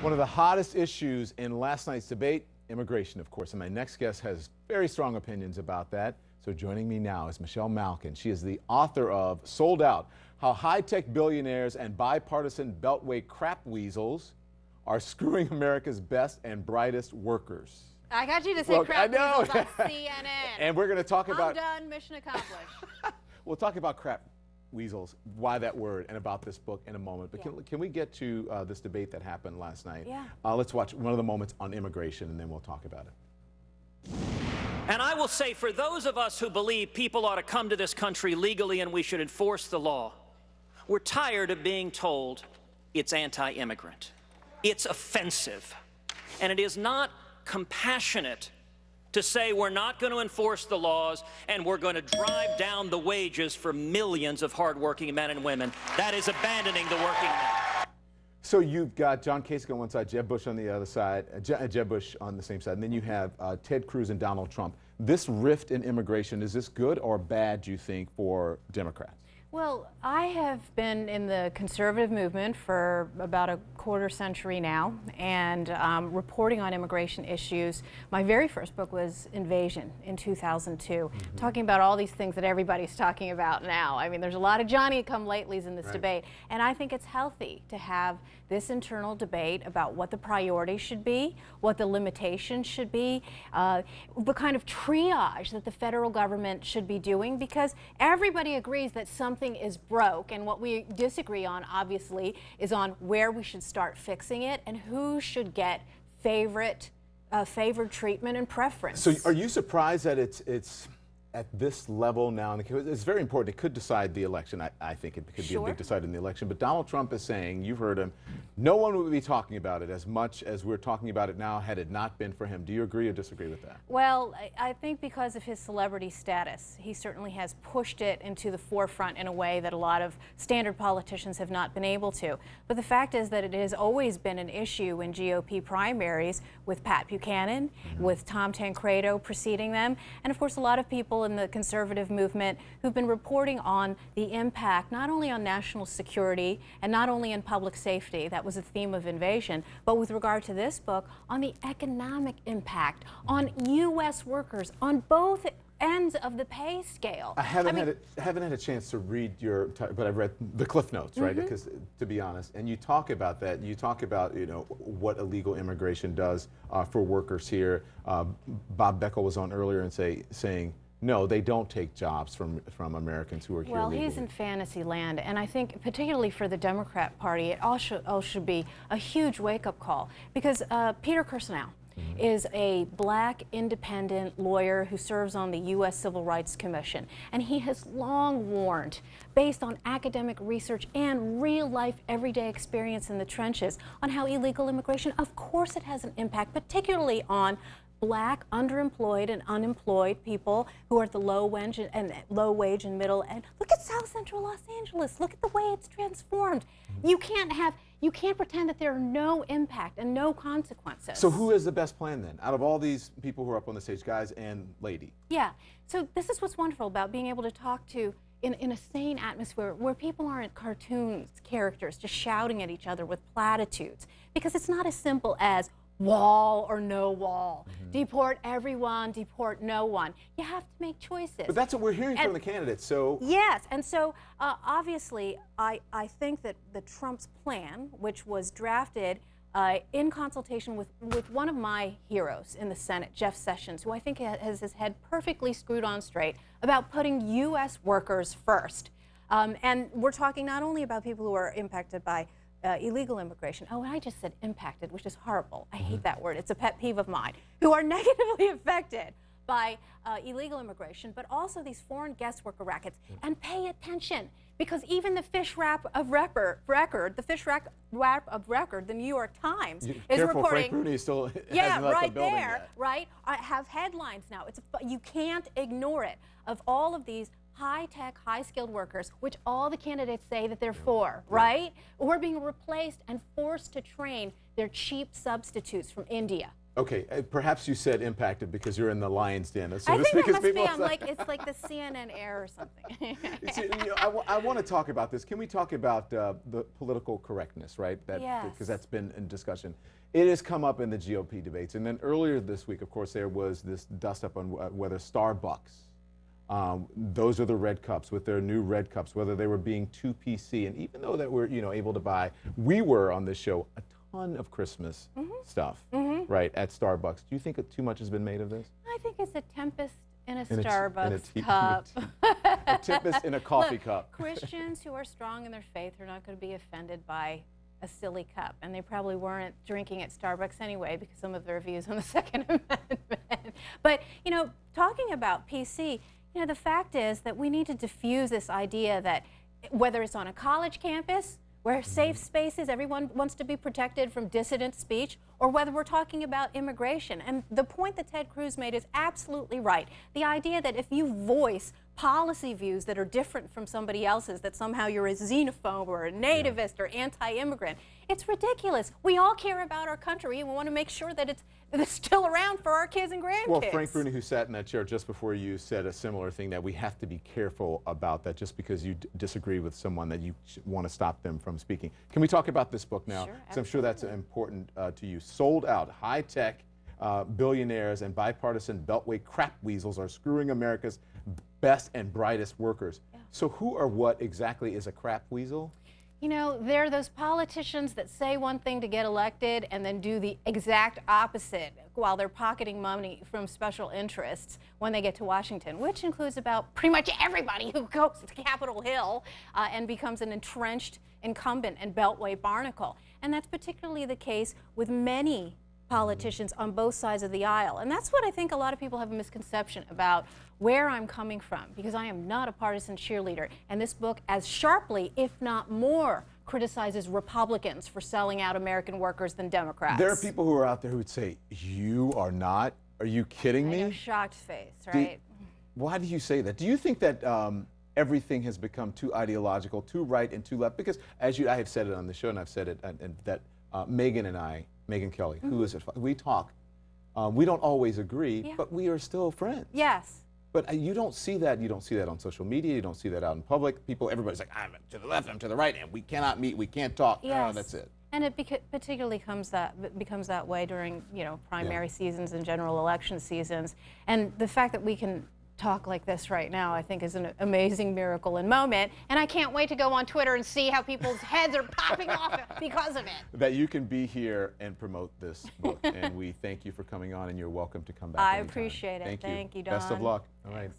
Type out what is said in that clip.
One of the hottest issues in last night's debate, immigration, of course. And my next guest has very strong opinions about that. So joining me now is Malkin. She is the author of Sold Out: How High-Tech Billionaires and Bipartisan Beltway Crap Weasels Are Screwing America's Best and Brightest Workers. I got you to say crap weasels on CNN. And we're going to talk about... I'm done, mission accomplished. We'll talk about crap weasels, why that word, and about this book in a moment. But can we get to this debate that happened last night? Yeah. Let's watch one of the moments on immigration, and then we'll talk about it. And I will say, for those of us who believe people ought to come to this country legally and we should enforce the law, we're tired of being told it's anti-immigrant. It's offensive. And it is not compassionate to say we're not going to enforce the laws and we're going to drive down the wages for millions of hardworking men and women. That is abandoning the working man. So you've got John Kasich on one side, Jeb Bush on the other side, Jeb Bush on the same side, and then you have Ted Cruz and Donald Trump. This rift in immigration, is this good or bad, do you think, for Democrats? Well, I have been in the conservative movement for about a quarter century now, and reporting on immigration issues. My very first book was Invasion in 2002, talking about all these things that everybody's talking about now. I mean, there's a lot of Johnny-come-latelys in this debate, and I think it's healthy to have this internal debate about what the priorities should be, what the limitations should be, the kind of triage that the federal government should be doing, because everybody agrees that something is broke, and what we disagree on, obviously, is on where we should start fixing it and who should get favored treatment and preference. So are you surprised that it's at this level now? It's very important. It could decide the election. I think it could be a big decider in the election. But Donald Trump is saying, you've heard him, no one would be talking about it as much as we're talking about it now had it not been for him. Do you agree or disagree with that? Well, I think because of his celebrity status, he certainly has pushed it into the forefront in a way that a lot of standard politicians have not been able to. But the fact is that it has always been an issue in GOP primaries with Pat Buchanan, with Tom Tancredo preceding them, and of course a lot of people in the conservative movement who've been reporting on the impact not only on national security and not only in public safety, that was a theme of Invasion, but with regard to this book, on the economic impact on U.S. workers on both ends of the pay scale. I haven't had a chance to read your, but I've read the Cliff Notes, right? Because, to be honest, and you talk about that. You talk about what illegal immigration does for workers here. Bob Beckel was on earlier and saying, no, they don't take jobs from Americans who are here legally. Well, he's in fantasy land, and I think particularly for the Democrat Party, it all should be a huge wake-up call, because Peter Kirsanow is a black independent lawyer who serves on the U.S. Civil Rights Commission, and he has long warned, based on academic research and real-life everyday experience in the trenches, on how illegal immigration, of course it has an impact, particularly on black, underemployed, and unemployed people who are at the low wage and middle end. Look at South Central Los Angeles. Look at the way it's transformed. You can't pretend that there are no impact and no consequences. So who is the best plan then, out of all these people who are up on the stage, guys and lady? Yeah. So this is what's wonderful about being able to talk to in a sane atmosphere where people aren't cartoons, characters, just shouting at each other with platitudes, because it's not as simple as wall or no wall. Deport everyone, deport no one. You have to make choices. But that's what we're hearing from the candidates, so... Yes, and so obviously I think that the Trump's plan, which was drafted in consultation with one of my heroes in the Senate, Jeff Sessions, who I think has his head perfectly screwed on straight about putting U.S. workers first. And we're talking not only about people who are impacted by illegal immigration. Oh, and I just said impacted, which is horrible. I hate that word. It's a pet peeve of mine. Who are negatively affected by illegal immigration, but also these foreign guest worker rackets. And pay attention, because even the fish wrap of record, the New York Times is reporting. Frank Rooney still right there, right? I have headlines now. You can't ignore it. Of all of these high-tech, high-skilled workers, which all the candidates say that they're for, right? We're being replaced and forced to train their cheap substitutes from India. Okay, perhaps you said impacted because you're in the lion's den, so I to think speak. that must be people on say. it's like the CNN air or something. I want to talk about this. Can we talk about the political correctness, right? Yes. Because that's been in discussion. It has come up in the GOP debates. And then earlier this week, of course, there was this dust up on whether Starbucks, those are the red cups with their new red cups, whether they were being too PC. And even though that we're able to buy, we were on this show, a ton of Christmas stuff, right, at Starbucks. Do you think too much has been made of this? I think it's a tempest in a In a Starbucks cup. A tempest in a coffee Look, cup. Christians who are strong in their faith are not going to be offended by a silly cup, and they probably weren't drinking at Starbucks anyway because some of their views on the Second Amendment. But talking about PC, the fact is that we need to diffuse this idea that whether it's on a college campus where safe spaces, everyone wants to be protected from dissident speech, or whether we're talking about immigration. And the point that Ted Cruz made is absolutely right. The idea that if you voice policy views that are different from somebody else's, that somehow you're a xenophobe or a nativist or anti-immigrant, it's ridiculous. We all care about our country and we want to make sure that it's still around for our kids and grandkids. Well, Frank Bruni, who sat in that chair just before you, said a similar thing, that we have to be careful about that. Just because you disagree with someone, that you want to stop them from speaking. Can we talk about this book now? Sure, I'm sure that's important to you. Sold Out, high-tech billionaires and bipartisan beltway crap weasels are screwing America's best and brightest workers. Yeah. So who or what exactly is a crap weasel? They're those politicians that say one thing to get elected and then do the exact opposite while they're pocketing money from special interests when they get to Washington, which includes about pretty much everybody who goes to Capitol Hill and becomes an entrenched incumbent and Beltway barnacle. And that's particularly the case with many politicians on both sides of the aisle. And that's what I think a lot of people have a misconception about where I'm coming from, because I am not a partisan cheerleader. And this book, as sharply, if not more, criticizes Republicans for selling out American workers than Democrats. There are people who are out there who would say, you are not? Are you kidding me? I know, shocked face, right? Why do you say that? Do you think that everything has become too ideological, too right and too left? Because as I have said it on the show, and I've said it, and that Megyn Kelly, who is it? We talk. We don't always agree, but we are still friends. Yes. But you don't see that. You don't see that on social media. You don't see that out in public. Everybody's like, I'm to the left, I'm to the right, and we cannot meet, we can't talk. Yes. Oh, that's it. And it particularly becomes that way during primary seasons and general election seasons. And the fact that we can talk like this right now, I think, is an amazing miracle and moment. And I can't wait to go on Twitter and see how people's heads are popping off because of it. That you can be here and promote this book. And we thank you for coming on, and you're welcome to come back I anytime. appreciate it. Thank you. Thank you, Don. Best of luck. All right.